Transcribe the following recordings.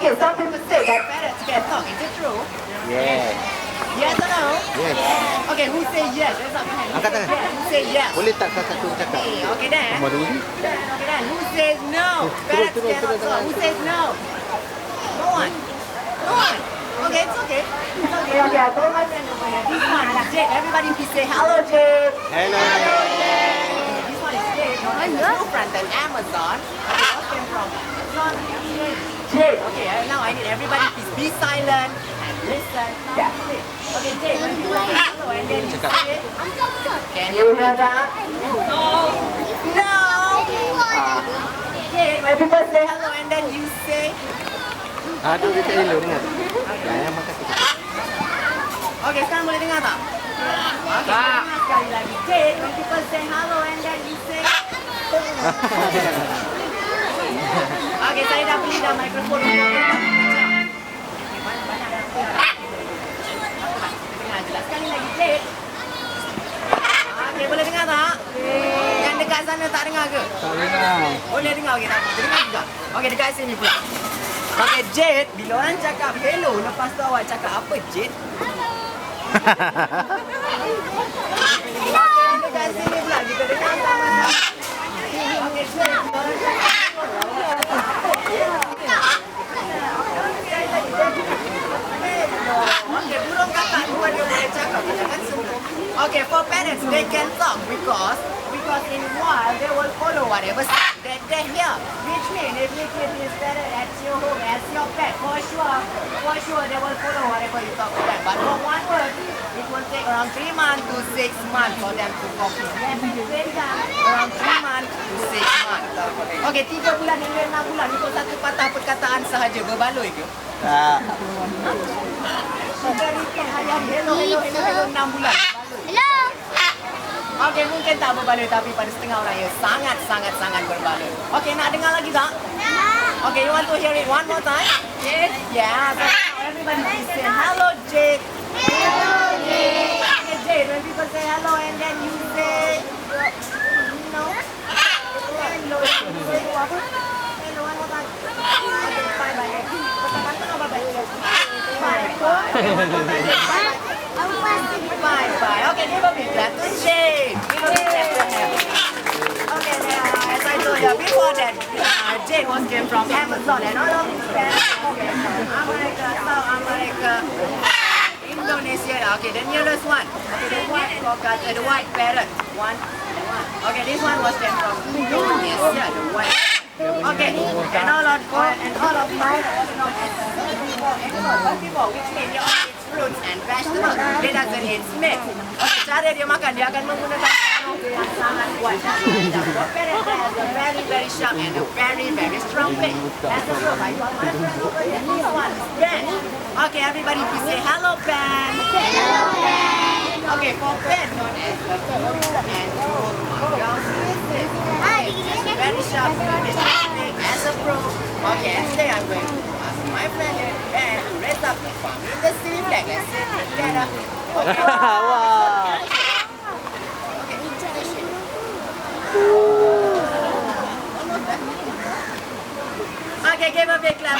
Okay, some people say that parrots can talk. Is it true? Yes. Yes or no? Yes. Okay, who say yes? Raise up your hand. Angkat tangan. Who say yes? Boleh tak satu cakap? Okay then. Nombor dulu. Okay then. Who says no? Parrots cannot talk. Who says no? No one. No one. Okay, it's okay. It's okay. Okay, I told my friend over here. This one is Jade. Everybody please say hello, Jade. Hello. This one is Jade. Known as a new friend than Amazon. Okay, what came from Amazon? Jade. Okay, now I need everybody please be silent and listen. Yeah. Okay, Jade, when you say hello and then you say, can you hear that? No. No. Jade, when people say hello and then you say, Aduh, kita hello dengar. Jangan makan sikit. okay, sekarang boleh dengar tak? Okay, dengar sekali lagi. Jade, when people say hello and then you say, okay, saya dah beli dah mikrofon untuk banyak dah dengar jelas sekali lagi, Jade. Okay, boleh dengar tak? Yang dekat sana tak dengar ke? Tak dengar. Boleh dengar, okay, tak apa. Dengar juga. Okay, dekat sini pula. Okay, Jade, bila orang cakap hello, lepas tu awak cakap apa, Jade? Okay, dekat sini pula. Kita dengar sama-sama. Okay, Jade, bila orang cakap okay, burung kakak dua dia boleh cakap, jangan sentuh. Okay, for parents, they can talk because in while they will follow whatever sound that they hear. Which means if you keep this parrot at your home as your pet, for sure they will follow whatever you talk to them. But for one word, it will take around 3 months to 6 months for them to copy. Around 3 months to 6 months. Okay, 3 bulan hingga 6 bulan untuk satu patah perkataan sahaja berbaloi ke? Tak. Hello, 6 bulan. Hello. Okay, mungkin tak berbaloi tapi pada setengah orang ya sangat berbaloi. Okay, nak dengar lagi tak? Okay, you want to hear it one more time? Yes. Yeah. So everybody please say hello, Jade. Hello, Jade. Okay, Jade, when people say hello and then you say no. Hello. You say apa? Hello, one more time. Okay, bye bye. Katakan apa bye bye? Bye bye. Bye. Okay, give a big clap to Jade. Give a big clap to him. Okay, as I told you before that, Jade came from Amazon and all of these parents came from America, South America, Indonesia. Okay, the nearest one. Okay, the white parrot. One. Okay, this one was came from Indonesia, the white. Okay, and all of these parrots known as herbivore, which means they all eat fruits and vegetables. They doesn't eat meat. Okay, cara dia makan, dia akan menggunakan sarung yang sangat kuat. The parrot has a very sharp and a very strong beak. As a proof, I got my friend over here. This one is Ben. Okay, everybody please say hello, Ben. Hello, Ben. Okay, for Ben known as the fruit and fruit very sharp, very big as a proof. Okay, and today I'm going to ask my friend Ben to raise up the farm in the city flag. Let's see together. Okay. Wah. Okay, give a big clap.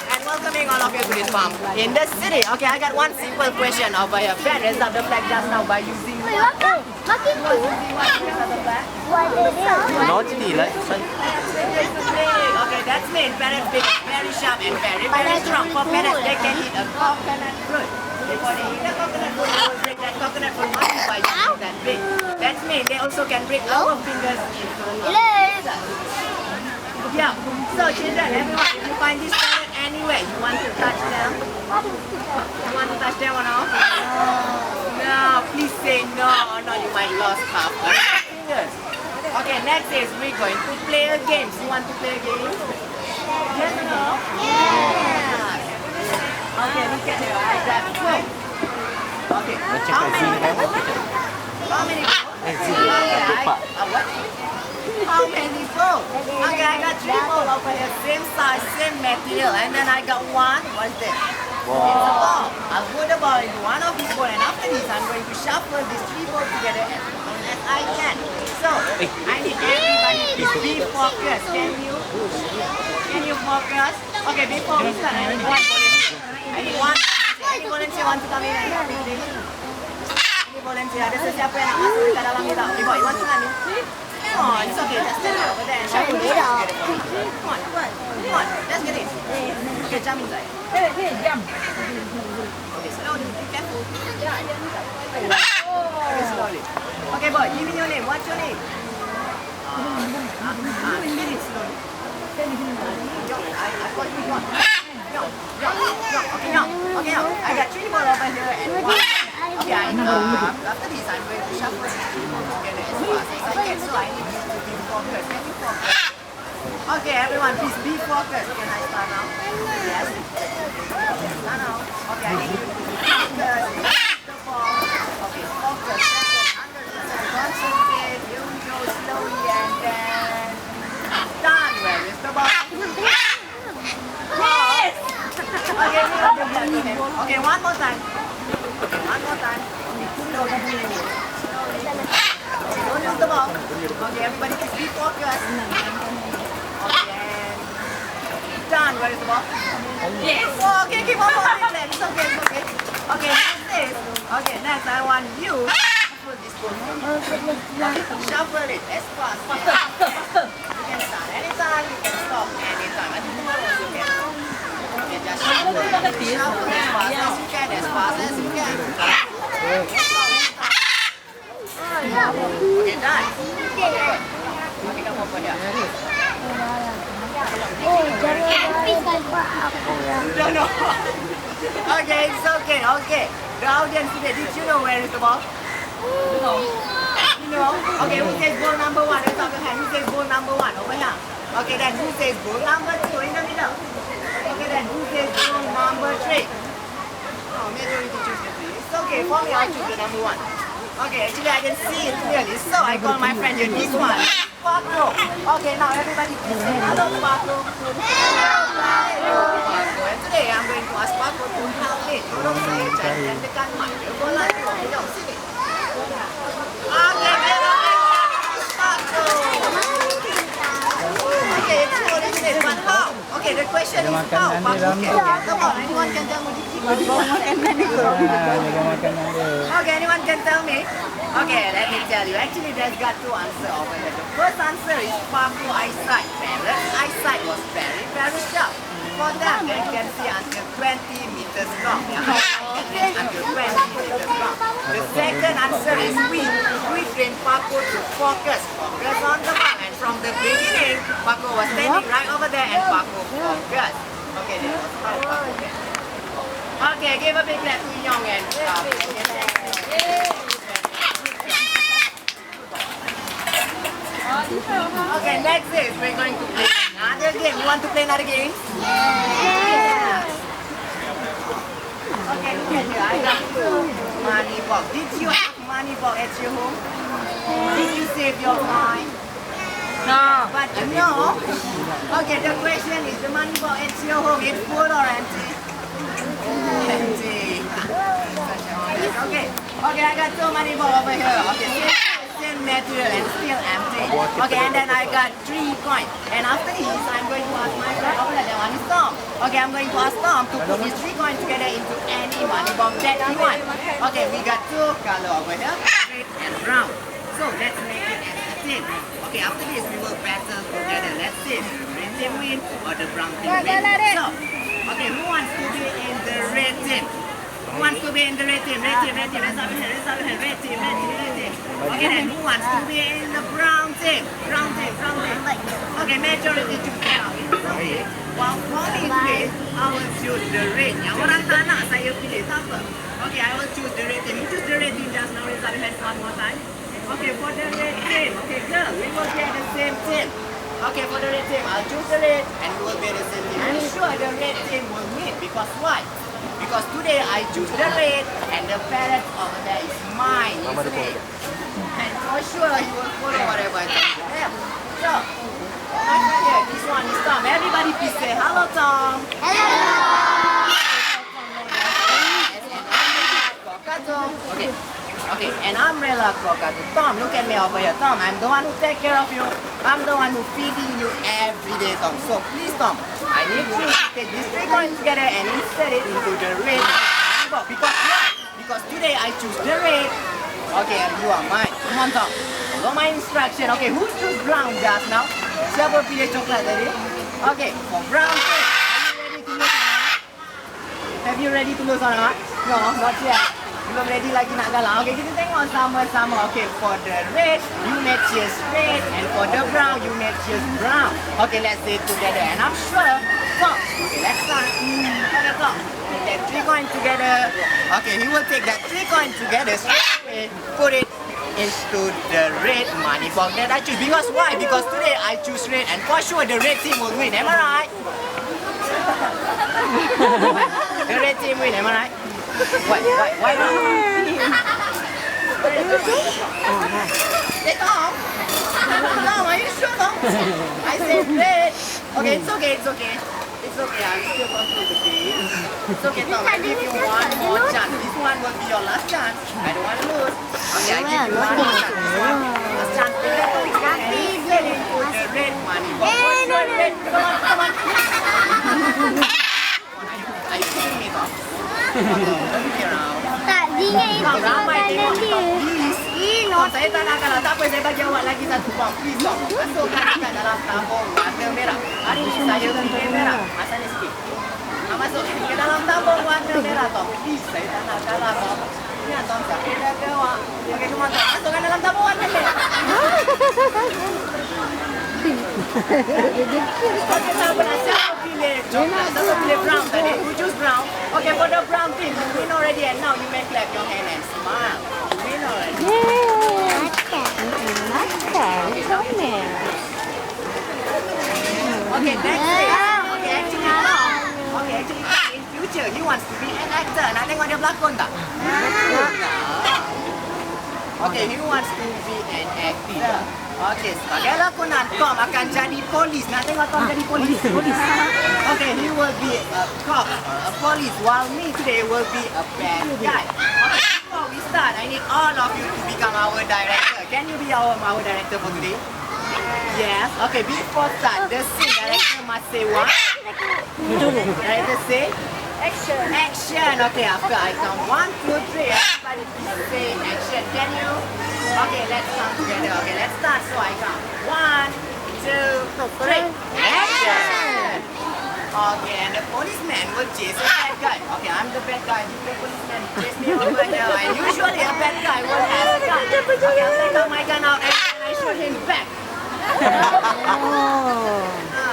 And welcoming all of you to this farm in the city. Okay, I got one simple question over here. Ben raised up the flag just now by using what? Makin tu. Naughty lah. Okay, that's mean parrot big, very sharp and very strong. For parrots, they can eat a coconut fruit. Before they eat a coconut fruit, they will break that coconut fruit only by using that big. That means they also can break our fingers into pieces. Yeah. So children, everyone, if you find this parrot anywhere, you want to touch them? You want to touch them or not? No, please say no, or not you might lose half of your fingers. Okay, next is we're going to play a game. You want to play a game? Yes or no? Yes. Okay, look at here. I got 12. Okay. How many? How many balls? Okay, I got 3 balls over here, same size, same material, and then I got one. What's this? It's a ball. I'll put the ball into one of these balls, and after this, I'm going to shuffle these 3 balls together and as I can. So, I need everybody to be focused. Can you focus? Okay, before we start, I need one volunteer. Any volunteer want to come in and help me, please? Any volunteer? Ada sesiapa yang nak masuk dekat dalam ni tak? Okay, boy, you want to come in? Come on, it's okay. Just stand over there and shuffle this. Come on, let's get in. Okay, jump inside. Okay, slowly, be careful. Okay, slowly. Okay, boy, give me your name. What's your name? Spell it slowly. I call you John. Okay, I got 3 more over here and 1. Okay, after this, I'm going to shuffle together as fast as I can. So I need you to be focused. Can you focus? Okay, everyone, please be focused. Can I start now? Yes. Start now. Okay, I need you to be focused. The ball. Okay, focus. Concentrate. You go slowly and then done. Where is the ball? Yes. Okay, one more time. One more time. Slowly. Don't lose the ball. Okay, everybody please be focused. Okay, done. Where is the ball? Yes. Oh, okay, keep on moving then. It's okay, it's okay. Okay, next is, next I want you to shuffle this ball. Shuffle it as fast as you can start anytime, you can stop anytime. I think tomorrow you can. Okay, just shuffle it. Shuffle as fast as you can, as fast as you can. Okay, done. Okay, come over here. No. Okay, it's okay. Okay. The audience today, did you know where is the ball? No. You know? Okay, who says ball number 1? Let's have your hand. Who says ball number 1? Over here. Okay, then who says ball number 2 in the middle? Okay, then who says ball number 3? Oh, majority choose the 3. It's okay. For me, I'll choose the number 1. Okay, actually I can see it clearly. So I call my friend here. This one. Paco. Okay, now everybody please say hello, Paco. Hello, Paco. And today I'm going to ask Paco to help me. Tolong saya jangan dekat mic. Bola tu, jom sini. Okay, Paco. Okay, it's all in it. But how? Okay, the question is how? Paco can. Come on, anyone can tell me. Okay, anyone can tell me? Okay, let me tell you. Actually, there's got 2 answers over here. The first answer is Paco eyesight. Parrot's eyesight was very, very sharp. For them, they can see until 20 meters long. Until 20 meters long. The second answer is we train Paco to focus on the ball. And from the beginning, Paco was standing right over there and Paco focused. Okay, that was how Paco did. Okay, give a big clap to Young and Okay, next is we're going to play another game. You want to play another game? Yeah. Okay, look at here. I got 2 money box. Did you have money box at your home? Did you save your coin? No. But you know, okay, the question is the money box at your home is full or empty? Empty. Okay, I got 2 money box over here. Okay, same material and still empty. Okay, and then I got 3 coins. And after this, I'm going to ask my friend over there, that one is Tom. Okay, I'm going to ask Tom to put these 3 coins together into any money box that he wants. Okay, we got 2 colors over here, red and brown. So let's make it as a team. Okay, after this, we will battle together. Let's see, the red team win or the brown team win. So, okay, who wants to be in the red team? Who wants to be in the red team? Red team. Let's have your hand. Red team. Okay, then who wants to be in the brown team? Brown team. Okay, majority choose brown. Okay. Well, for me today, I will choose the red. Yang orang tak nak, saya pilih. Tak apa. Okay, I will choose the red team. You choose the red team just now. Let's have your hand one more time. Okay, for the red team. Okay, girl, we will get the same team. Okay, for the red team, I'll choose the red and we will be the same team. I'm sure the red team will win because why? Because today I choose the red and the parrot over there is mine, isn't it? And for sure he will follow whatever I tell him. So, my friend here, this one is Tom. Everybody please say hello, Tom. Hello. Okay. Okay, an umbrella cockatoo. Tom, look at me over here. Tom, I'm the one who take care of you. I'm the one who feeding you every day, Tom. So please, Tom, I need you to take these 3 coins together and insert it into the red money box. Because why? Because today I choose the red. Okay, and you are mine. Come on, Tom. Follow my instruction. Okay, who choose brown just now? Siapa pilih coklat tadi? Okay, for brown thing, are you ready to lose or not? No, not yet. Belum ready lagi nak galang. Okay, kita tengok sama-sama. Okay, for the red, you may choose red. And for the brown, you may choose brown. Okay, let's say it together. And I'm sure, Tom. Okay, let's start. Okay, Tom. Take that 3 coins together. Okay, he will take that 3 coins together straight away. Put it into the red money box that I choose. Because why? Because today I choose red. And for sure, the red team will win. Am I right? The red team win, am I right? Why not? Hey, Tom! Tom, are you sure, Tom? I said red. Okay, it's okay, it's okay. It's okay, I'm still going through the game. It's okay, Tom, I give you one more chance. This one will be your last chance. I don't want to lose. Okay, I give you one more chance. This one, last chance. And insert it into the red money box. Red. Come on. Are you kidding me, Tom? Look around. Tadinya itu Tom, ramai tengok, makanan Tom, dia. please. Tom, saya tak nak kalah. Tak apa, saya bagi awak lagi 1 pound. Please, Tom. Masukkan dekat dalam tabung warna merah. Hari ini saya pilih merah. Masanya sikit. Masukkan ke dalam tabung warna merah, Tom. Please, saya tak nak kalah, Tom. Ya, Tom, saya jaga awak. Okey, come on, Tom. Masukkan dalam tabung warna merah. Okay, siapa pilih coklat? Siapa pilih brown tadi? Who choose brown? Okay, for the brown team, you win already and now you may clap your hand and smile. You win already. Okay, next thing. Okay, actually now. Okay, actually in future, he wants to be an actor. Nak tengok dia berlakon tak? Okay, he wants to be an actor. Okay, sebagai lakonan Tom akan jadi polis. Nak tengok Tom jadi polis? Okay, he will be a cop or a police while me today will be a bad guy. Okay, before we start, I need all of you to become our director. Can you be our director for today? Yes. Okay, before start, the scene director must say what? Director say? Action. Okay, after I count 1, 2, 3, everybody please say action. Can you? Okay, let's count together. Okay, let's start. So I count 1, 2, 3. Action. Okay, and the policeman will chase a bad guy. Okay, I'm the bad guy. You the policeman chase me over here. And usually a bad guy will have a gun. Okay, I'll take out my gun out and then I shoot him back.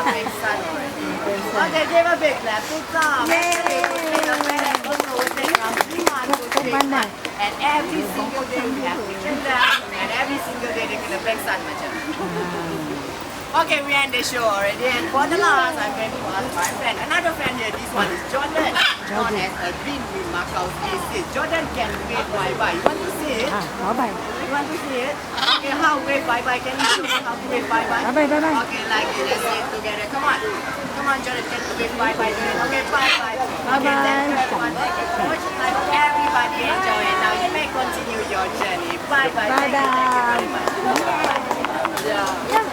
Big son already. Okay, give a big clap to Tom. And every single day we have to kill them. And every single day they gonna big son macam. Okay, we end the show already. And for the last, I'm going to ask my friend. Another friend here, this one is Jordan. Known as a green with Macau species. Jordan can wave bye-bye. You want to see it? Bye-bye. You want to see it? Okay, how wave bye-bye? Can you show me how to wave bye-bye? Bye-bye. Okay, like it. Let's say it together. Come on. Come on, Jordan. Can you wave bye-bye? Okay, bye-bye. Okay, thank you everyone. Thank you so much. I hope everybody enjoy it. Now you may continue your journey. Bye-bye. Thank you very much. Bye-bye. Yeah.